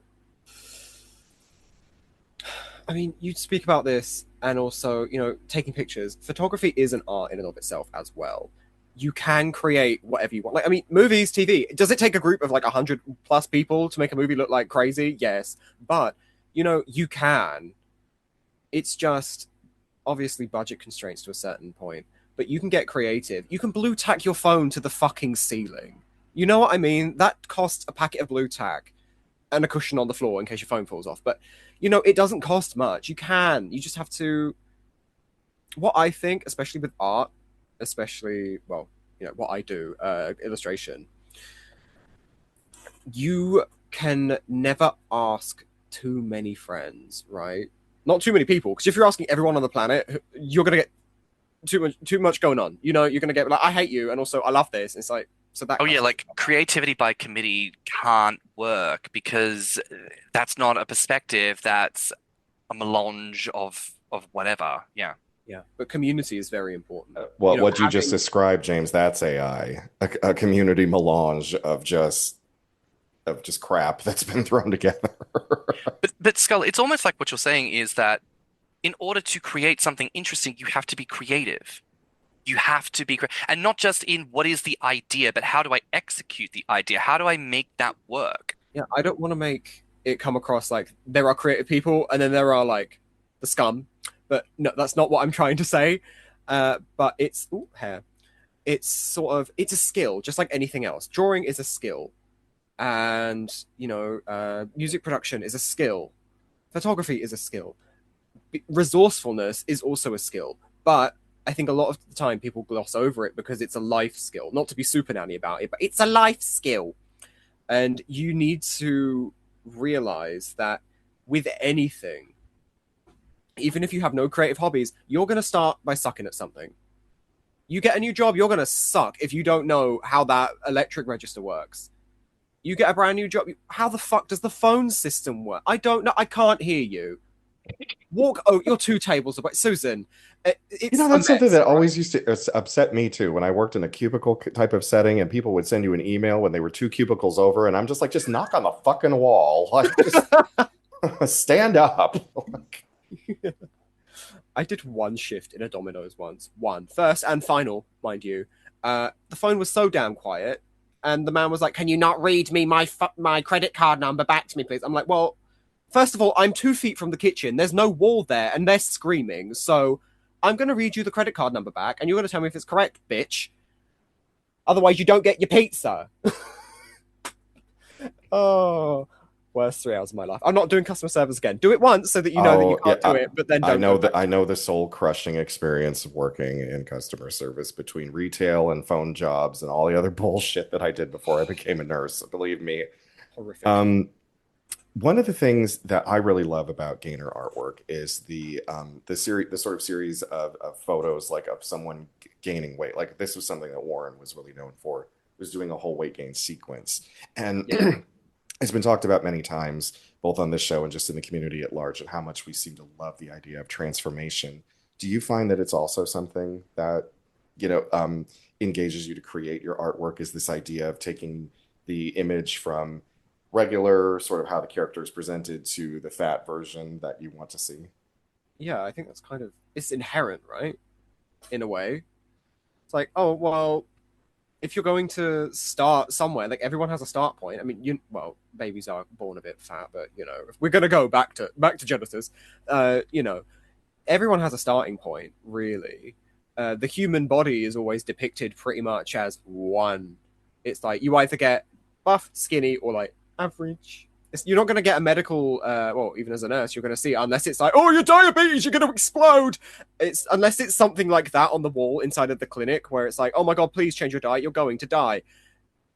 [SPEAKER 4] I mean, you speak about this, and also, you know, taking pictures. Photography is an art in and of itself as well. You can create whatever you want. Like, I mean, movies, TV. Does it take a group of like 100+ people to make a movie look like crazy? Yes, but you know, you can. It's just obviously budget constraints to a certain point, but you can get creative. You can blue tack your phone to the fucking ceiling. You know what I mean? That costs a packet of blue tack and a cushion on the floor in case your phone falls off. But you know, it doesn't cost much. You can. You just have to. What I think, especially with art, especially well, you know, what I do, illustration. You can never ask too many friends, right? Not too many people, because if you're asking everyone on the planet, you're gonna get too much going on. You know, you're gonna get like, I hate you, and also I love this. It's like so that
[SPEAKER 2] Oh
[SPEAKER 4] kind
[SPEAKER 2] yeah,
[SPEAKER 4] of stuff.
[SPEAKER 2] like creativity by committee can't work because that's not a perspective, that's a melange of whatever. Yeah.
[SPEAKER 4] Yeah, but community is very important. You
[SPEAKER 3] Well,
[SPEAKER 4] know,
[SPEAKER 3] what you just
[SPEAKER 4] having
[SPEAKER 3] described, James, that's AI, a community melange of just crap that's been thrown together.
[SPEAKER 2] But Skull, it's almost like what you're saying is that in order to create something interesting, you have to be creative. You have to be and not just in what is the idea, but how do I execute the idea? How do I make that work?
[SPEAKER 4] yeah, I don't want to make it come across like there are creative people and then there are like the scum, but no, that's not what I'm trying to say. But it's hair. It's sort of it's a skill, just like anything else. Drawing is a skill, and you know, music production is a skill. Photography is a skill. Resourcefulness is also a skill, but I think a lot of the time people gloss over it because it's a life skill. Not to be super nanny about it, but it's a life skill. And you need to realize that with anything, even if you have no creative hobbies, you're going to start by sucking at something. You get a new job, you're going to suck if you don't know how that electric register works. You get a brand new job, how the fuck does the phone system work? I don't know. I can't hear you. Walk. Oh, you're 2 tables away. Susan,
[SPEAKER 3] You
[SPEAKER 4] it's
[SPEAKER 3] know,
[SPEAKER 4] a
[SPEAKER 3] that's something
[SPEAKER 4] mess,
[SPEAKER 3] that
[SPEAKER 4] right?
[SPEAKER 3] always used to upset me too when I worked in a cubicle type of setting and people would send you an email when they were 2 cubicles over, and I'm just like, just knock on the fucking wall. Like, just stand up.
[SPEAKER 4] I did one shift in a Domino's once. One. First and final, mind you. The phone was so damn quiet, and the man was like, "Can you not read me my credit card number back to me, please?" I'm like, "Well, first of all, I'm 2 feet from the kitchen. There's no wall there, and they're screaming. So I'm going to read you the credit card number back, and you're going to tell me if it's correct, bitch. Otherwise, you don't get your pizza." Oh, worst 3 hours of my life. I'm not doing customer service again. Do it once so that you know that you
[SPEAKER 3] Oh,
[SPEAKER 4] can't do it, but then don't go back.
[SPEAKER 3] I know the soul crushing experience of working in customer service between retail and phone jobs and all the other bullshit that I did before I became a nurse. Believe me.
[SPEAKER 4] Horrific.
[SPEAKER 3] One of the things that I really love about Gainer artwork is the sort of series of photos like of someone gaining weight. Like this was something that Warren was really known for, was doing a whole weight gain sequence. And
[SPEAKER 4] Yeah.
[SPEAKER 3] it's been talked about many times, both on this show and just in the community at large, and how much we seem to love the idea of transformation. Do you find that it's also something that, engages you to create your artwork? Is this idea of taking the image from regular, sort of how the character is presented, to the fat version that you want to see?
[SPEAKER 4] Yeah, I think that's kind of, it's inherent, right? In a way. It's like, oh, well, if you're going to start somewhere, like everyone has a start point. I mean, babies are born a bit fat, but if we're gonna go back to Genesis, everyone has a starting point, really. The human body is always depicted pretty much as one. It's like you either get buff, skinny, or like average. You're not going to get a medical, even as a nurse, you're going to see it unless it's like, oh, you're diabetes, you're going to explode. Unless it's something like that on the wall inside of the clinic where it's like, oh my God, please change your diet, you're going to die.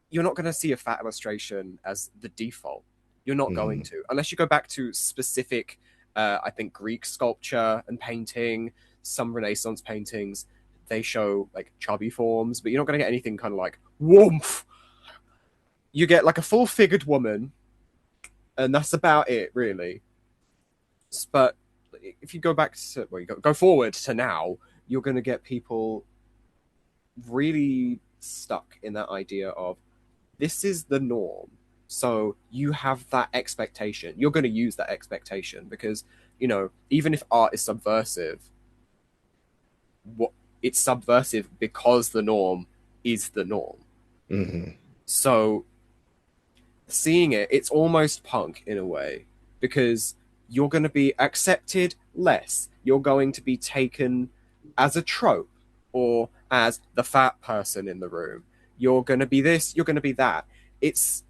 [SPEAKER 4] You're not going to see a fat illustration as the default. You're not going to, unless you go back to specific, I think, Greek sculpture and painting, some Renaissance paintings. They show like chubby forms, but you're not going to get anything kind of like, woomph. You get like a full-figured woman, and that's about it, really. But if you go back to, go forward to now, you're going to get people really stuck in that idea of this is the norm. So you have that expectation. You're going to use that expectation because, even if art is subversive, it's subversive because the norm is the norm.
[SPEAKER 3] Mm-hmm.
[SPEAKER 4] So seeing it's almost punk in a way because you're going to be accepted less. You're going to be taken as a trope or as the fat person in the room. You're going to be this, you're going to be that. It's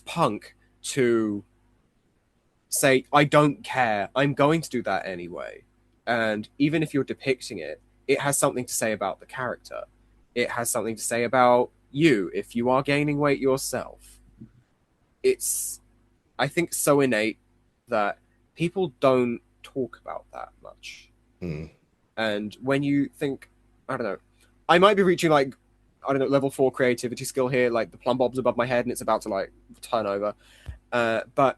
[SPEAKER 4] punk to say, I don't care. I'm going to do that anyway. And even if you're depicting it, it has something to say about the character. It has something to say about you if you are gaining weight yourself. It's, I think, so innate that people don't talk about that much. And when you think, I don't know, I might be reaching like, I don't know, level 4 creativity skill here, like the plumb bob's above my head and it's about to like turn over. But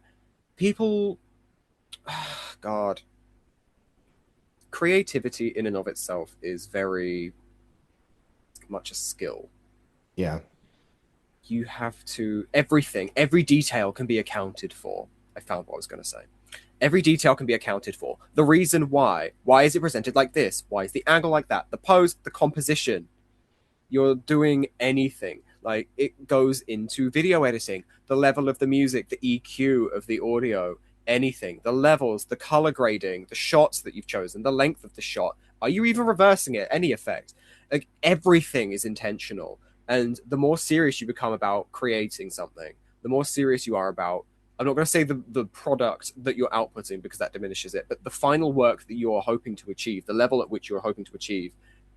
[SPEAKER 4] people, God, creativity in and of itself is very much a skill.
[SPEAKER 3] Yeah.
[SPEAKER 4] You have to, every detail can be accounted for. I found what I was going to say. Every detail can be accounted for. The reason why is it presented like this? Why is the angle like that? The pose, the composition. You're doing anything. Like it goes into video editing, the level of the music, the EQ of the audio, anything, the levels, the color grading, the shots that you've chosen, the length of the shot. Are you even reversing it? Any effect? Like everything is intentional. And the more serious you become about creating something, the more serious you are about, I'm not going to say the product that you're outputting because that diminishes it, but the final work that you are hoping to achieve, the level at which you're hoping to achieve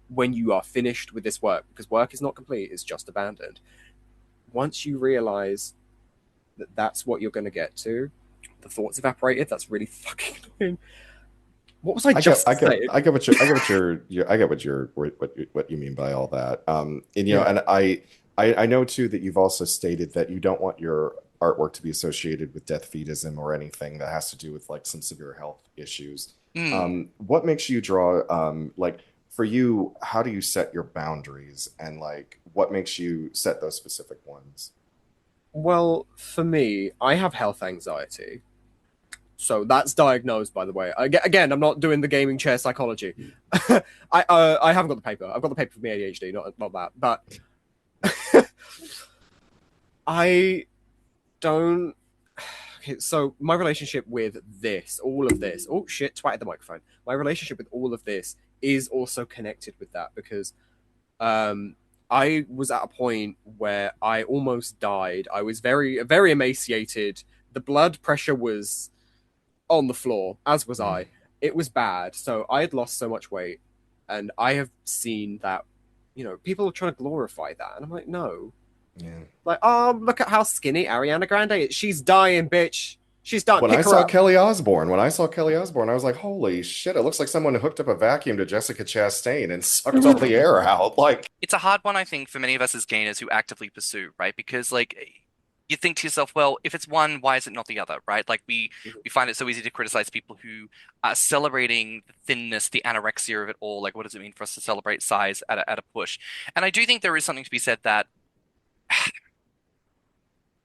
[SPEAKER 4] when you are finished with this work, because work is not complete, it's just abandoned. Once you realize that that's what you're going to get to, the thoughts evaporated. That's really fucking annoying. What was I just saying?
[SPEAKER 3] I get what you mean by all that. And I know too that you've also stated that you don't want your artwork to be associated with death fetism or anything that has to do with like some severe health issues. What makes you draw like for you, how do you set your boundaries and like what makes you set those specific ones?
[SPEAKER 4] Well, for me, I have health anxiety. So that's diagnosed, by the way. Again, I'm not doing the gaming chair psychology. I haven't got the paper. I've got the paper for my ADHD, not that. But I don't. Okay, so my relationship with all of this. Oh shit! Twat at the microphone. My relationship with all of this is also connected with that because I was at a point where I almost died. I was very emaciated. The blood pressure was on the floor, as was I. It was bad. So I had lost so much weight, and I have seen that, people are trying to glorify that, and I'm like, no.
[SPEAKER 3] Yeah.
[SPEAKER 4] Like, oh, look at how skinny Ariana Grande is. She's dying, bitch. She's dying.
[SPEAKER 3] When
[SPEAKER 4] Pick
[SPEAKER 3] I
[SPEAKER 4] her
[SPEAKER 3] saw
[SPEAKER 4] up.
[SPEAKER 3] Kelly Osbourne, I was like, holy shit, it looks like someone hooked up a vacuum to Jessica Chastain and sucked all the air out. Like,
[SPEAKER 2] It's a hard one, I think, for many of us as gainers who actively pursue, right? Because like you think to yourself, well, if it's one, why is it not the other, right? Like we find it so easy to criticize people who are celebrating the thinness, the anorexia of it all. Like, what does it mean for us to celebrate size at a push? And I do think there is something to be said that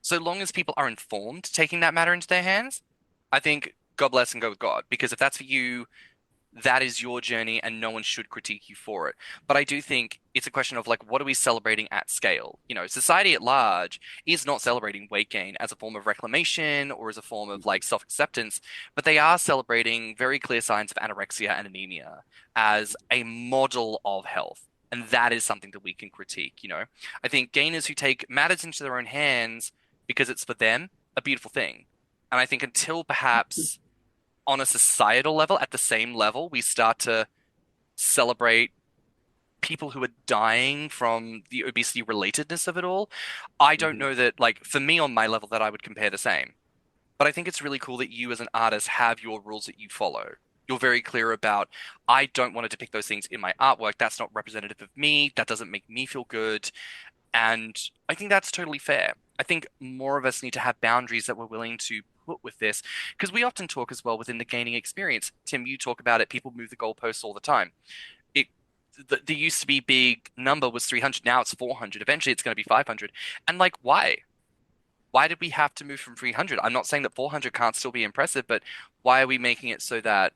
[SPEAKER 2] so long as people are informed, taking that matter into their hands, I think God bless and go with God. Because if that's for you, that is your journey and no one should critique you for it. But I do think it's a question of like, what are we celebrating at scale? Society at large is not celebrating weight gain as a form of reclamation or as a form of like self-acceptance, but they are celebrating very clear signs of anorexia and anemia as a model of health. And that is something that we can critique. I think gainers who take matters into their own hands because it's for them, a beautiful thing. And I think until perhaps on a societal level, at the same level, we start to celebrate people who are dying from the obesity relatedness of it all. I don't know that, like, for me on my level, that I would compare the same. But I think it's really cool that you as an artist have your rules that you follow. You're very clear about, I don't want to depict those things in my artwork. That's not representative of me. That doesn't make me feel good. And I think that's totally fair. I think more of us need to have boundaries that we're willing to put with this, because we often talk as well within the gaming experience. Tim, you talk about it. People move the goalposts all the time. It there used to be big number was 300. Now it's 400. Eventually it's going to be 500. And like, why? Why did we have to move from 300? I'm not saying that 400 can't still be impressive, but why are we making it so that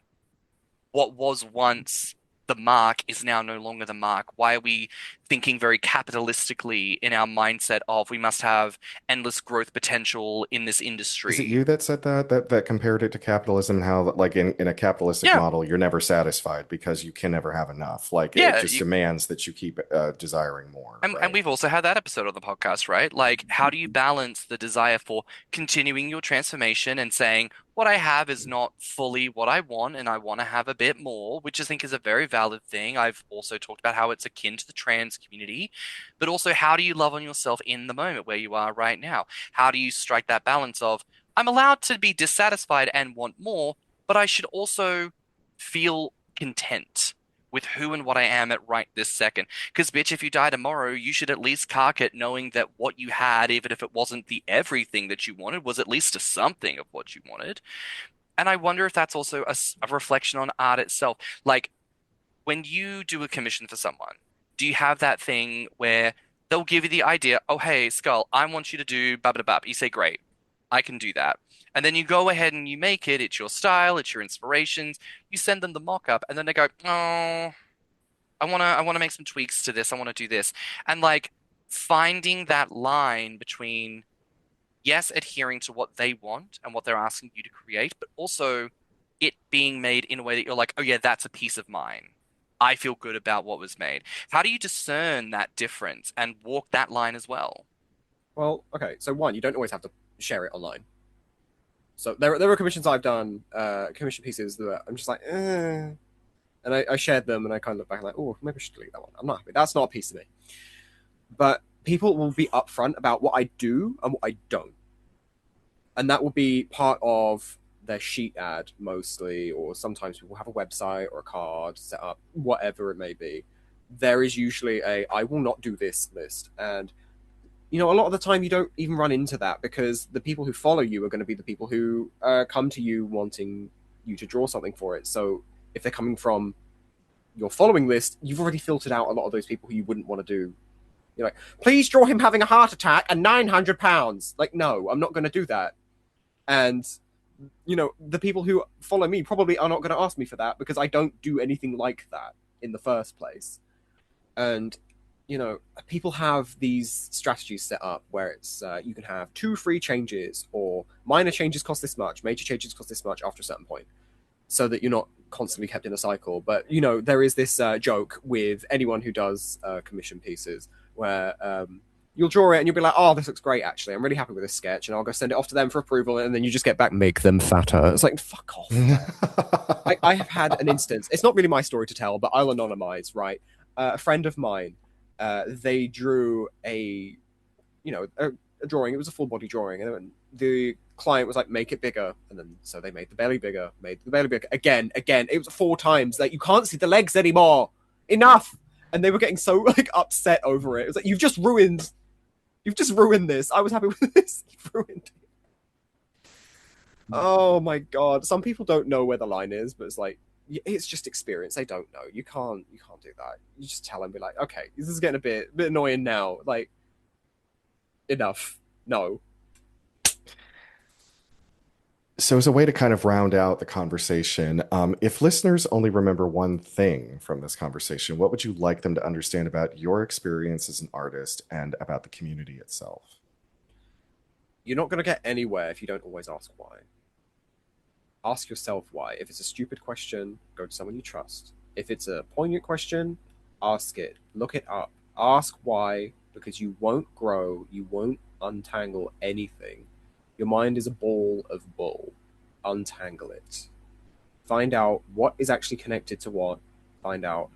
[SPEAKER 2] what was once the mark is now no longer the mark? Why are we thinking very capitalistically in our mindset of we must have endless growth potential in this
[SPEAKER 3] is it
[SPEAKER 2] industry?
[SPEAKER 3] you that said that compared it to capitalism and how like in a capitalistic
[SPEAKER 2] Yeah,
[SPEAKER 3] model, you're never satisfied because you can never have enough. Like it
[SPEAKER 2] yeah.
[SPEAKER 3] just demands that you keep desiring more,
[SPEAKER 2] And
[SPEAKER 3] right?
[SPEAKER 2] we've also had that episode on the podcast, right? Like, how do you balance the desire for continuing your transformation and saying, what I have is not fully what I want, and I want to have a bit more, which I think is a very valid thing. I've also talked about how it's akin to the trans community, but also how do you love on yourself in the moment where you are right now? How do you strike that balance of, I'm allowed to be dissatisfied and want more, but I should also feel content with who and what I am at right this second. Because, bitch, if you die tomorrow, you should at least cark it knowing that what you had, even if it wasn't the everything that you wanted, was at least a something of what you wanted. And I wonder if that's also a reflection on art itself. Like, when you do a commission for someone, do you have that thing where they'll give you the idea, oh, hey, Skull, I want you to do blah, blah, blah. You say, great, I can do that. And then you go ahead and you make it. It's your style, it's your inspirations. You send them the mock-up, and then they go, oh, I wanna make some tweaks to this. I want to do this. And like finding that line between yes, adhering to what they want and what they're asking you to create, but also it being made in a way that you're like, oh yeah, that's a piece of mine. I feel good about what was made. How do you discern that difference and walk that line as well?
[SPEAKER 4] Well, okay. So one, you don't always have to share it online. So there are commissions I've done, commission pieces that I'm just like, and I shared them, and I kind of look back and like, oh, maybe I should delete that one. I'm not happy. That's not a piece of me. But people will be upfront about what I do and what I don't, and that will be part of their sheet ad mostly, or sometimes people have a website or a card set up, whatever it may be. There is usually a I will not do this list, and a lot of the time you don't even run into that because the people who follow you are going to be the people who come to you wanting you to draw something for it. So if they're coming from your following list, you've already filtered out a lot of those people who you wouldn't want to do. You're like, please draw him having a heart attack and 900 pounds. Like, no, I'm not going to do that. And the people who follow me probably are not going to ask me for that because I don't do anything like that in the first place. And people have these strategies set up where it's you can have 2 free changes, or minor changes cost this much, major changes cost this much after a certain point, so that you're not constantly kept in a cycle. But there is this joke with anyone who does commission pieces where you'll draw it and you'll be like, oh, this looks great, actually, I'm really happy with this sketch, and I'll go send it off to them for approval, and then you just get back, make them fatter. It's like, fuck off. I have had an instance, it's not really my story to tell, but I'll anonymize, right? A friend of mine, they drew a drawing. It was a full body drawing, and the client was like, make it bigger, and then so they made the belly bigger, again. It was 4 times, like, you can't see the legs anymore, enough. And they were getting so like upset over it. It was like, you've just ruined this. I was happy with this. You've ruined it. Oh my god, some people don't know where the line is, but it's like, it's just experience. They don't know. You can't do that. You just tell them, be like, okay, this is getting a bit annoying now. Like, enough. No.
[SPEAKER 3] So as a way to kind of round out the conversation, if listeners only remember one thing from this conversation, what would you like them to understand about your experience as an artist and about the community itself?
[SPEAKER 4] You're not going to get anywhere if you don't always ask why. Ask yourself why. If it's a stupid question, go to someone you trust. If it's a poignant question, ask it. Look it up. Ask why, because you won't grow. You won't untangle anything. Your mind is a ball of wool. Untangle it. Find out what is actually connected to what. Find out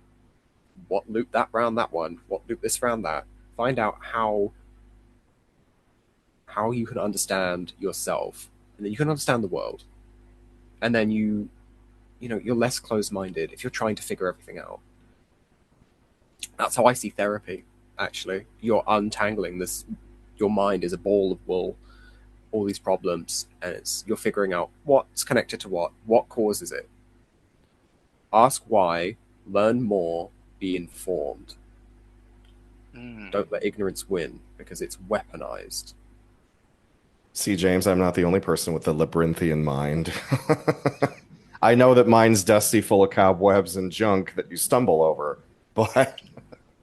[SPEAKER 4] what loop that round that one. What loop this round that. Find out how you can understand yourself, and then you can understand the world. And then you're less closed-minded if you're trying to figure everything out. That's how I see therapy, actually. You're untangling this. Your mind is a ball of wool, all these problems, and you're figuring out what's connected to what causes it. Ask why, learn more, be informed. Don't let ignorance win, because it's weaponized.
[SPEAKER 3] See, James, I'm not the only person with the labyrinthian mind. I know that mine's dusty, full of cobwebs and junk that you stumble over, but...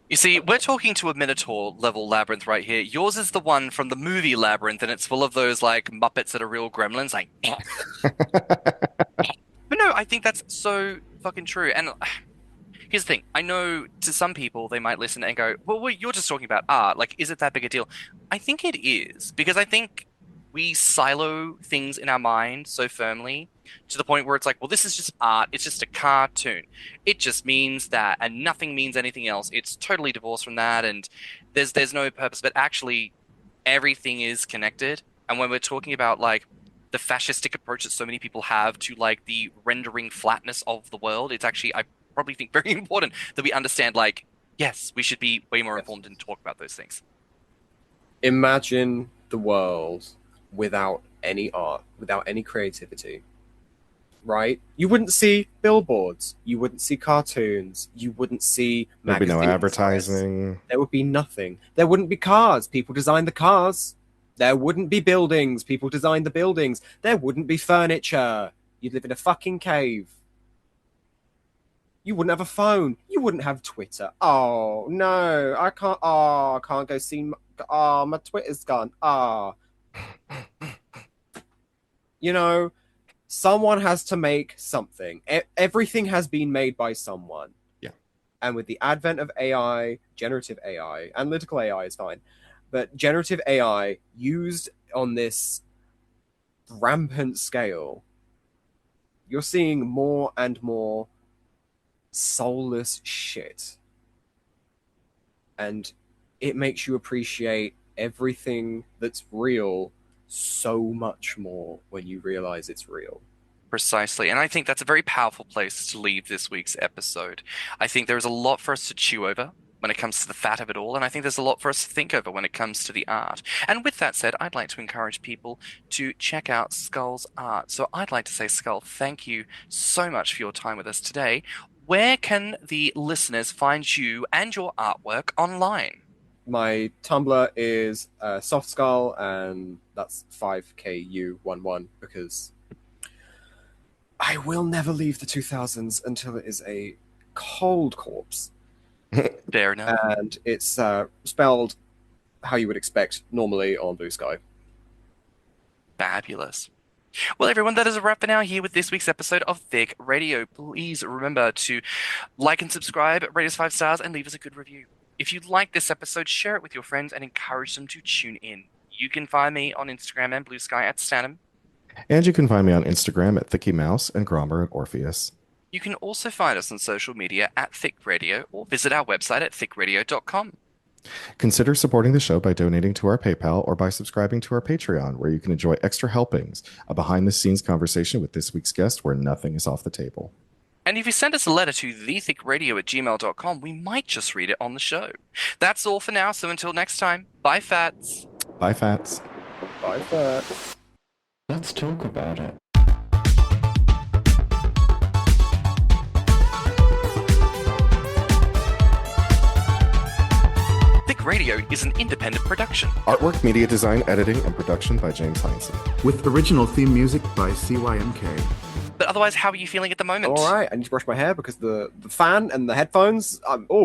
[SPEAKER 2] You see, we're talking to a Minotaur level labyrinth right here. Yours is the one from the movie Labyrinth, and it's full of those like Muppets that are real gremlins, like. But no, I think that's so fucking true. And here's the thing: I know to some people they might listen and go, "Well, you're just talking about art. Like, is it that big a deal?" I think it is, because I think we silo things in our mind so firmly to the point where it's like, well, this is just art. It's just a cartoon. It just means that, and nothing means anything else. It's totally divorced from that, and there's no purpose. But actually, everything is connected. And when we're talking about like the fascistic approach that so many people have to like the rendering flatness of the world, it's actually, I probably think, very important that we understand, like, yes, we should be way more informed and talk about those things.
[SPEAKER 4] Imagine the world without any art, without any creativity, right? You wouldn't see billboards, you wouldn't see cartoons, you wouldn't see
[SPEAKER 3] There'd be no
[SPEAKER 4] magazines.
[SPEAKER 3] advertising.
[SPEAKER 4] There would be nothing. There wouldn't be cars. People designed the cars. There wouldn't be buildings. People designed the buildings. There wouldn't be furniture. You'd live in a fucking cave. You wouldn't have a phone. You wouldn't have Twitter. Oh, no. I can't. Oh, I can't go see. Oh, my Twitter's gone. Oh. Someone has to make something. Everything has been made by someone.
[SPEAKER 3] Yeah.
[SPEAKER 4] And with the advent of AI, generative AI, analytical AI is fine, but generative AI used on this rampant scale, you're seeing more and more soulless shit. And it makes you appreciate everything that's real so much more when you realize it's real.
[SPEAKER 2] Precisely. And I think that's a very powerful place to leave this week's episode. I think there's a lot for us to chew over when it comes to the fat of it all, and I think there's a lot for us to think over when it comes to the art. And with that said, I'd like to encourage people to check out Skull's art. So I'd like to say, Skull, thank you so much for your time with us today. Where can the listeners find you and your artwork online?
[SPEAKER 4] My Tumblr is softskull, and that's 5ku11 because I will never leave the 2000s until it is a cold corpse.
[SPEAKER 2] Fair enough.
[SPEAKER 4] And it's spelled how you would expect normally on BlueSky.
[SPEAKER 2] Fabulous. Well, everyone, that is a wrap for now here with this week's episode of Thicc Radio. Please remember to like and subscribe, rate us 5 stars, and leave us a good review. If you like this episode, share it with your friends and encourage them to tune in. You can find me on Instagram and BlueSky at stannnum.
[SPEAKER 3] And you can find me on Instagram at thiccymouse and Grommr at orpheus.
[SPEAKER 2] You can also find us on social media at Thicc Radio or visit our website at thiccradio.com.
[SPEAKER 3] Consider supporting the show by donating to our PayPal or by subscribing to our Patreon, where you can enjoy extra helpings, a behind-the-scenes conversation with this week's guest where nothing is off the table.
[SPEAKER 2] And if you send us a letter to thiccradio@gmail.com, we might just read it on the show. That's all for now, so until next time, bye, Fats.
[SPEAKER 3] Bye, Fats.
[SPEAKER 4] Bye, Fats.
[SPEAKER 1] Let's talk about it.
[SPEAKER 2] Thicc Radio is an independent production.
[SPEAKER 3] Artwork, media design, editing, and production by James Heinzen.
[SPEAKER 5] With original theme music by CYMK.
[SPEAKER 2] But otherwise, how are you feeling at the moment?
[SPEAKER 4] All right, I need to brush my hair because the fan and the headphones. Oh